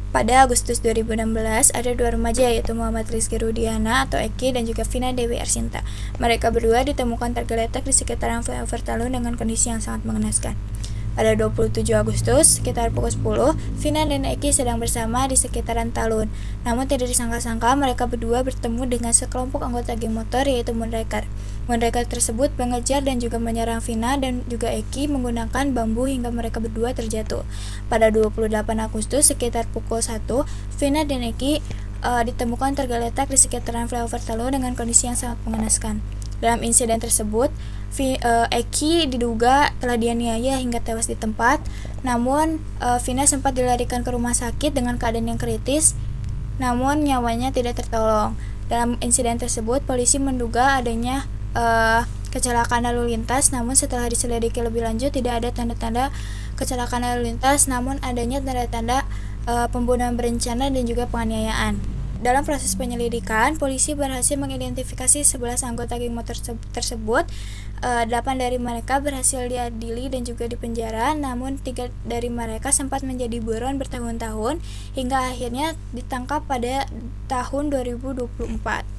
Pada Agustus 2016, ada dua remaja yaitu Muhammad Rizky Rudiana atau Eki dan juga Vina Dewi Arsinta. Mereka berdua ditemukan tergeletak di sekitaran flyover Talun dengan kondisi yang sangat mengenaskan. Pada 27 Agustus, sekitar pukul 10, Vina dan Eki sedang bersama di sekitaran Talun. Namun tidak disangka-sangka mereka berdua bertemu dengan sekelompok anggota geng motor yaitu Moonraker. Moonraker tersebut mengejar dan juga menyerang Vina dan juga Eki menggunakan bambu hingga mereka berdua terjatuh. Pada 28 Agustus, sekitar pukul 1, Vina dan Eki ditemukan tergeletak di sekitaran flyover Talun dengan kondisi yang sangat mengenaskan. Dalam insiden tersebut, Eki diduga telah dianiaya hingga tewas di tempat. Namun, Vina sempat dilarikan ke rumah sakit dengan keadaan yang kritis, namun nyawanya tidak tertolong. Dalam insiden tersebut, polisi menduga adanya kecelakaan lalu lintas, namun setelah diselidiki lebih lanjut tidak ada tanda-tanda kecelakaan lalu lintas, namun adanya tanda-tanda pembunuhan berencana dan juga penganiayaan. Dalam proses penyelidikan, polisi berhasil mengidentifikasi 11 anggota geng motor tersebut. 8 dari mereka berhasil diadili dan juga dipenjara, namun 3 dari mereka sempat menjadi buron bertahun-tahun hingga akhirnya ditangkap pada tahun 2024.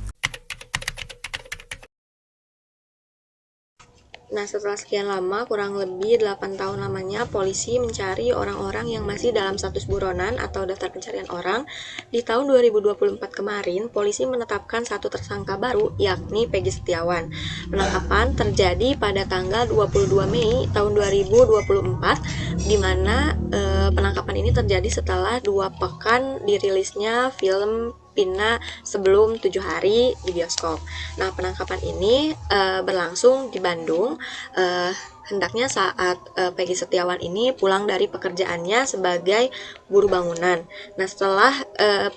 Nah, setelah sekian lama, kurang lebih 8 tahun lamanya, polisi mencari orang-orang yang masih dalam status buronan atau daftar pencarian orang. Di tahun 2024 kemarin, polisi menetapkan satu tersangka baru, yakni Peggy Setiawan. Penangkapan terjadi pada tanggal 22 Mei tahun 2024, di mana penangkapan ini terjadi setelah 2 pekan dirilisnya film Pina sebelum 7 hari di bioskop. Nah, penangkapan ini berlangsung di Bandung. Hendaknya saat Peggy Setiawan ini pulang dari pekerjaannya sebagai buruh bangunan. Nah, setelah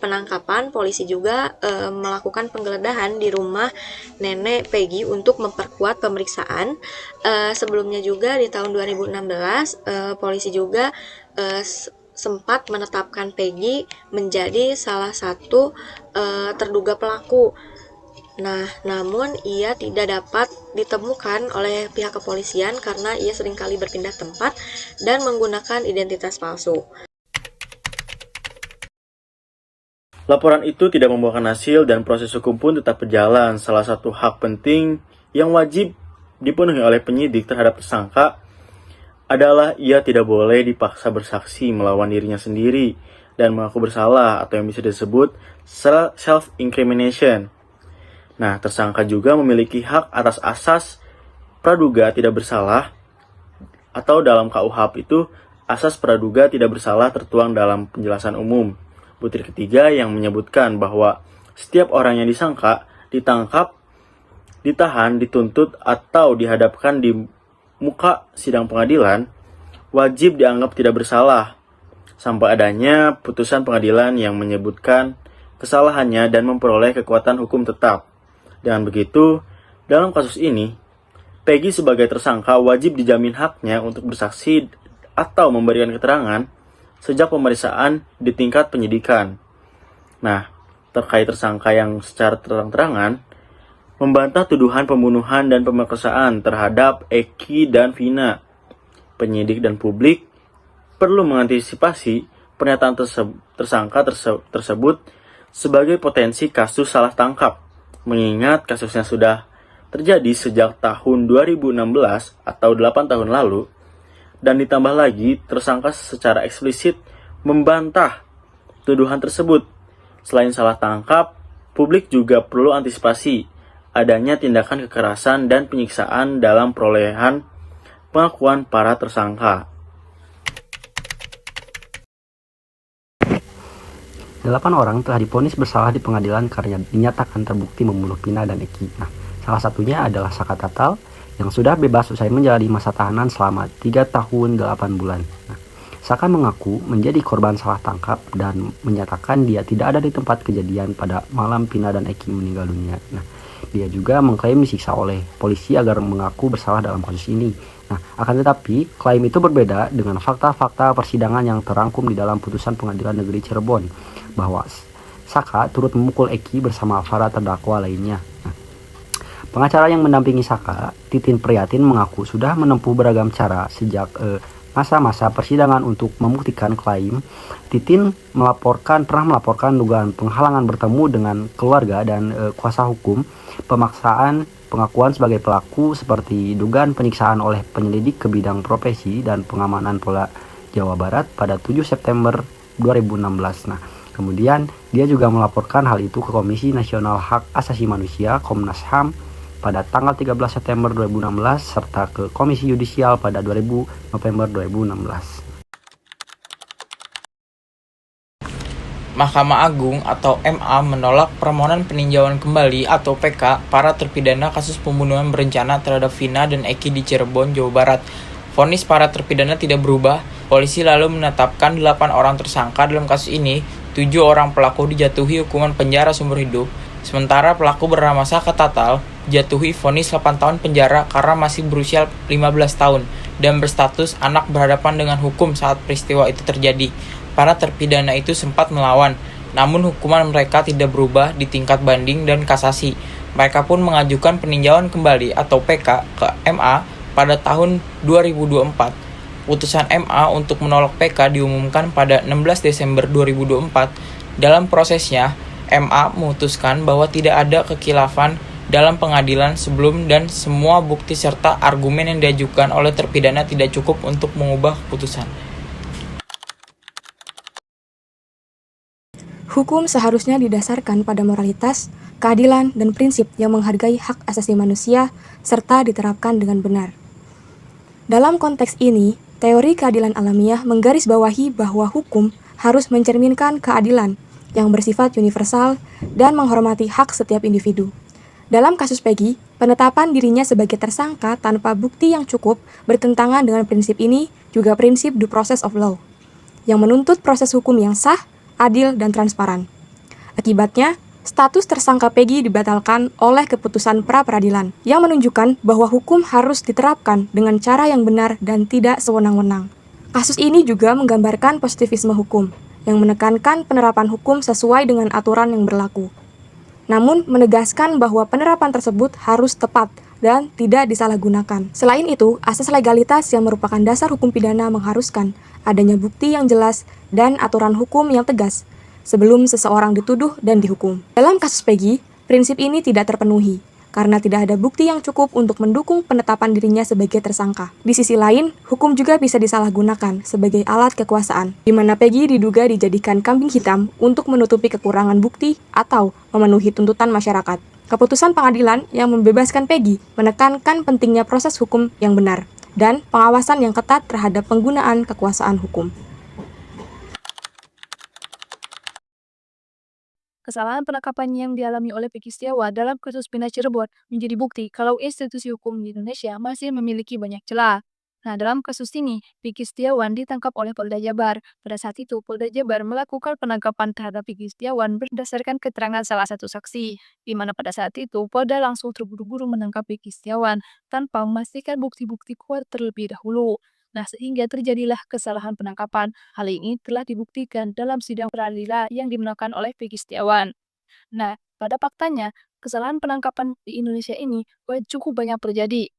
penangkapan, polisi juga melakukan penggeledahan di rumah nenek Peggy untuk memperkuat pemeriksaan. Sebelumnya juga di tahun 2016, polisi juga sempat menetapkan Peggy menjadi salah satu terduga pelaku. Nah, namun ia tidak dapat ditemukan oleh pihak kepolisian karena ia seringkali berpindah tempat dan menggunakan identitas palsu. Laporan itu tidak membuahkan hasil dan proses hukum pun tetap berjalan. Salah satu hak penting yang wajib dipenuhi oleh penyidik terhadap tersangka adalah ia tidak boleh dipaksa bersaksi melawan dirinya sendiri dan mengaku bersalah atau yang bisa disebut self-incrimination. Nah, tersangka juga memiliki hak atas asas praduga tidak bersalah atau dalam KUHP itu asas praduga tidak bersalah tertuang dalam penjelasan umum butir ketiga yang menyebutkan bahwa setiap orang yang disangka, ditangkap, ditahan, dituntut atau dihadapkan di muka sidang pengadilan wajib dianggap tidak bersalah sampai adanya putusan pengadilan yang menyebutkan kesalahannya dan memperoleh kekuatan hukum tetap. Dengan begitu, dalam kasus ini, Peggy sebagai tersangka wajib dijamin haknya untuk bersaksi atau memberikan keterangan sejak pemeriksaan di tingkat penyidikan. Nah, terkait tersangka yang secara terang-terangan membantah tuduhan pembunuhan dan pemerkosaan terhadap Eki dan Vina. Penyidik dan publik perlu mengantisipasi pernyataan tersangka tersebut sebagai potensi kasus salah tangkap, mengingat kasusnya sudah terjadi sejak tahun 2016 atau 8 tahun lalu, dan ditambah lagi tersangka secara eksplisit membantah tuduhan tersebut. Selain salah tangkap, publik juga perlu antisipasi adanya tindakan kekerasan dan penyiksaan dalam perolehan pengakuan para tersangka. 8 orang telah divonis bersalah di pengadilan karena dinyatakan terbukti membunuh Vina dan Eki. Nah, salah satunya adalah Saka Tatal yang sudah bebas usai menjalani masa tahanan selama 3 tahun 8 bulan. Nah, Saka mengaku menjadi korban salah tangkap dan menyatakan dia tidak ada di tempat kejadian pada malam Vina dan Eki meninggal dunia. Nah, dia juga mengklaim disiksa oleh polisi agar mengaku bersalah dalam kasus ini. Nah, akan tetapi klaim itu berbeda dengan fakta-fakta persidangan yang terangkum di dalam putusan Pengadilan Negeri Cirebon bahwa Saka turut memukul Eki bersama para terdakwa lainnya. Nah, pengacara yang mendampingi Saka, Titin Priyatin, mengaku sudah menempuh beragam cara sejak masa-masa persidangan untuk membuktikan klaim, Titin pernah melaporkan dugaan penghalangan bertemu dengan keluarga dan kuasa hukum, pemaksaan pengakuan sebagai pelaku seperti dugaan penyiksaan oleh penyelidik ke bidang profesi dan pengamanan Polda Jawa Barat pada 7 September 2016. Nah, kemudian dia juga melaporkan hal itu ke Komisi Nasional Hak Asasi Manusia (Komnas HAM) pada tanggal 13 September 2016 serta ke Komisi Yudisial pada November 2016. Mahkamah Agung atau MA menolak permohonan peninjauan kembali atau PK para terpidana kasus pembunuhan berencana terhadap Vina dan Eki di Cirebon, Jawa Barat. Vonis para terpidana tidak berubah. Polisi lalu menetapkan 8 orang tersangka dalam kasus ini. 7 orang pelaku dijatuhi hukuman penjara seumur hidup. Sementara pelaku bernama Saka Tatal dijatuhi vonis 8 tahun penjara karena masih berusia 15 tahun dan berstatus anak berhadapan dengan hukum saat peristiwa itu terjadi. Para terpidana itu sempat melawan, namun hukuman mereka tidak berubah di tingkat banding dan kasasi. Mereka pun mengajukan peninjauan kembali atau PK ke MA pada tahun 2024. Putusan MA untuk menolak PK diumumkan pada 16 Desember 2024. Dalam prosesnya, MA memutuskan bahwa tidak ada kekhilafan dalam pengadilan sebelum dan semua bukti serta argumen yang diajukan oleh terpidana tidak cukup untuk mengubah keputusan. Hukum seharusnya didasarkan pada moralitas, keadilan, dan prinsip yang menghargai hak asasi manusia serta diterapkan dengan benar. Dalam konteks ini, teori keadilan alamiah menggarisbawahi bahwa hukum harus mencerminkan keadilan yang bersifat universal dan menghormati hak setiap individu. Dalam kasus Peggy, penetapan dirinya sebagai tersangka tanpa bukti yang cukup bertentangan dengan prinsip ini juga prinsip due process of law, yang menuntut proses hukum yang sah, adil, dan transparan. Akibatnya, status tersangka Peggy dibatalkan oleh keputusan pra-peradilan yang menunjukkan bahwa hukum harus diterapkan dengan cara yang benar dan tidak sewenang-wenang. Kasus ini juga menggambarkan positivisme hukum yang menekankan penerapan hukum sesuai dengan aturan yang berlaku, namun menegaskan bahwa penerapan tersebut harus tepat dan tidak disalahgunakan. Selain itu, asas legalitas yang merupakan dasar hukum pidana mengharuskan adanya bukti yang jelas dan aturan hukum yang tegas sebelum seseorang dituduh dan dihukum. Dalam kasus Peggy, prinsip ini tidak terpenuhi karena tidak ada bukti yang cukup untuk mendukung penetapan dirinya sebagai tersangka. Di sisi lain, hukum juga bisa disalahgunakan sebagai alat kekuasaan, di mana Peggy diduga dijadikan kambing hitam untuk menutupi kekurangan bukti atau memenuhi tuntutan masyarakat. Keputusan pengadilan yang membebaskan Peggy menekankan pentingnya proses hukum yang benar dan pengawasan yang ketat terhadap penggunaan kekuasaan hukum. Kesalahan penangkapan yang dialami oleh Peggy Setiawan dalam kasus Vina Cirebon menjadi bukti kalau institusi hukum di Indonesia masih memiliki banyak celah. Nah, dalam kasus ini, Peggy Setiawan ditangkap oleh Polda Jabar. Pada saat itu, Polda Jabar melakukan penangkapan terhadap Peggy Setiawan berdasarkan keterangan salah satu saksi, di mana pada saat itu Polda langsung terburu-buru menangkap Peggy Setiawan tanpa memastikan bukti-bukti kuat terlebih dahulu. Nah, sehingga terjadilah kesalahan penangkapan. Hal ini telah dibuktikan dalam sidang peradilan yang dimenangkan oleh Peggy Setiawan. Nah, pada faktanya, kesalahan penangkapan di Indonesia ini cukup banyak terjadi,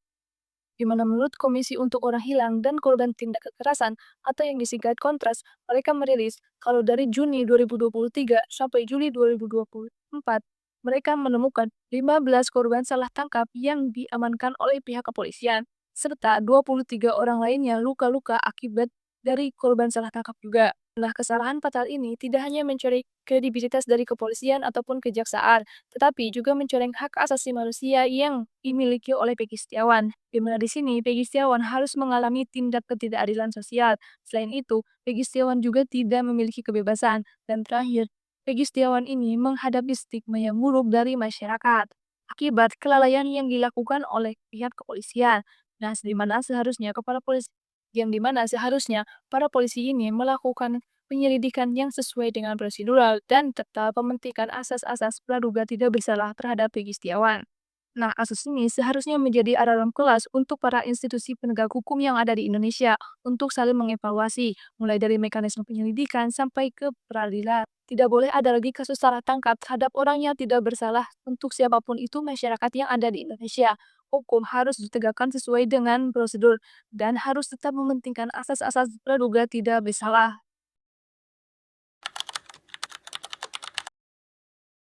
di mana menurut Komisi untuk Orang Hilang dan Korban Tindak Kekerasan atau yang disingkat Kontras, mereka merilis kalau dari Juni 2023 sampai Juli 2024, mereka menemukan 15 korban salah tangkap yang diamankan oleh pihak kepolisian, serta 23 orang lainnya luka-luka akibat dari korban salah tangkap juga. Nah, kesalahan fatal ini tidak hanya mencuri kredibilitas dari kepolisian ataupun kejaksaan, tetapi juga mencoreng hak asasi manusia yang dimiliki oleh Peggy Setiawan. Di mana di sini Peggy Setiawan harus mengalami tindak ketidakadilan sosial. Selain itu, Peggy Setiawan juga tidak memiliki kebebasan. Dan terakhir, Peggy Setiawan ini menghadapi stigma yang buruk dari masyarakat akibat kelalaian yang dilakukan oleh pihak kepolisian. Nah, di mana seharusnya para polisi ini melakukan penyelidikan yang sesuai dengan prosedural dan tetap mementingkan asas-asas praduga tidak bersalah terhadap Peggy Setiawan. Nah, kasus ini seharusnya menjadi alarm kelas untuk para institusi penegak hukum yang ada di Indonesia untuk saling mengevaluasi, mulai dari mekanisme penyelidikan sampai ke peradilan. Tidak boleh ada lagi kasus salah tangkap terhadap orang yang tidak bersalah untuk siapapun itu masyarakat yang ada di Indonesia. hukum harus ditegakkan sesuai dengan prosedur dan harus tetap mementingkan asas-asas praduga tidak bersalah.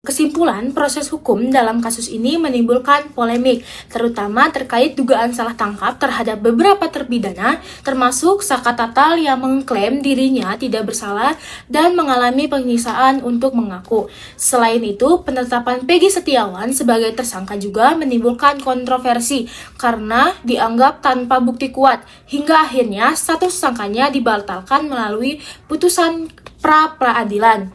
Kesimpulan, proses hukum dalam kasus ini menimbulkan polemik, terutama terkait dugaan salah tangkap terhadap beberapa terpidana, termasuk Saka Tatal yang mengklaim dirinya tidak bersalah dan mengalami penyiksaan untuk mengaku. Selain itu, penetapan Peggy Setiawan sebagai tersangka juga menimbulkan kontroversi karena dianggap tanpa bukti kuat, hingga akhirnya status tersangkanya dibatalkan melalui putusan pra-peradilan.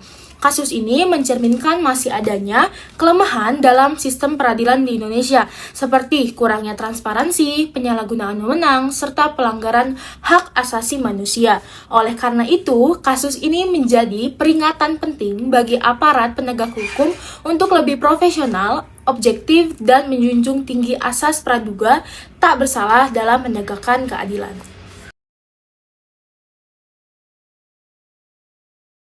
Kasus ini mencerminkan masih adanya kelemahan dalam sistem peradilan di Indonesia, seperti kurangnya transparansi, penyalahgunaan wewenang, serta pelanggaran hak asasi manusia. Oleh karena itu, kasus ini menjadi peringatan penting bagi aparat penegak hukum untuk lebih profesional, objektif, dan menjunjung tinggi asas praduga tak bersalah dalam menegakkan keadilan.